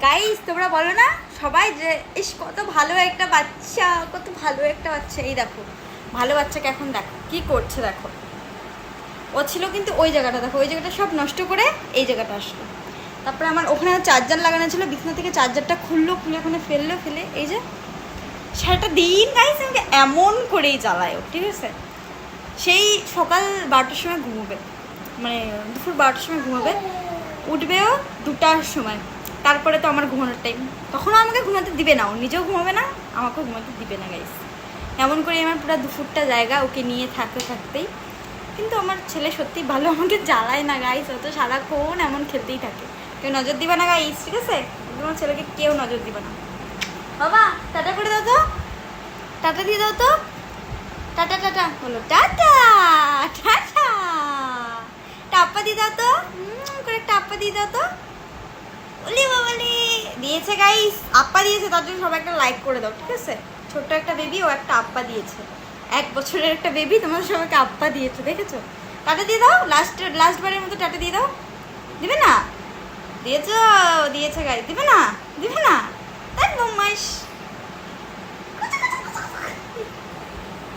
Guys তোমরা বলো না সবাই যে ইস কত ভালো একটা বাচ্চা, কত ভালো একটা বাচ্চা। এই দেখো ভালো বাচ্চাকে এখন দেখো কি করছে, দেখো ও ছিল কিন্তু ওই জায়গাটা, দেখো ওই জায়গাটা সব নষ্ট করে এই জায়গাটা আসলো। তারপরে আমার ওখানে চার্জার লাগানো ছিল, বিছনা থেকে চার্জারটা খুললো, খুলে ওখানে ফেলে এই যে সারাটা দিন গাইস আমাকে এমন করেই জ্বালায় ও, ঠিক আছে। সেই সকাল 12টার সময় ঘুমোবে, মানে দুপুর 12টার সময় ঘুমাবে, উঠবেও 2টার সময়। তারপরে তো আমার ঘুমানোর টাইম, তখনও আমাকে ঘুমাতে দিবে না, ও নিজেও ঘুমাবে না, আমাকেও ঘুমাতে দিবে না গাইস। এমন করে আমার পুরো দুপুরটা জায়গা ওকে নিয়ে থাকতেই। কিন্তু আমার ছেলে সত্যি ভালো, আমাকে জ্বালায় না গাইস, ও তো সারাক্ষণ এমন খেলতেই থাকে। কেউ নজর দিবে না গাইস, ঠিক আছে? তোমার ছেলেকে কেউ নজর দিবে না। বাবা টাটা করে দাও তো, টাটা দিয়ে দাও তো, টাটা টাটা বলো, টাটা টাটা, টাপ্পা দিয়ে দাও তো, করে টাপ্পা দিয়ে দাও তো। বলি বাবালি দিয়েছে গাইস, আপ্পা দিয়েছে, তার জন্য সবাই একটা লাইক করে দাও, ঠিক আছে? ছোট্ট একটা বেবি, ও একটা আপ্পা দিয়েছে, 1 বছরের একটা বেবি, তোমাদের সবাইকে আপ্পা দিয়েছে, দেখেছো? টাটা দিয়ে দাও, লাস্টবারের মতো টাটা দিয়ে দাও। দিবে না? দিয়েছে গাইস, দিবে না? তাই বদমাইশ।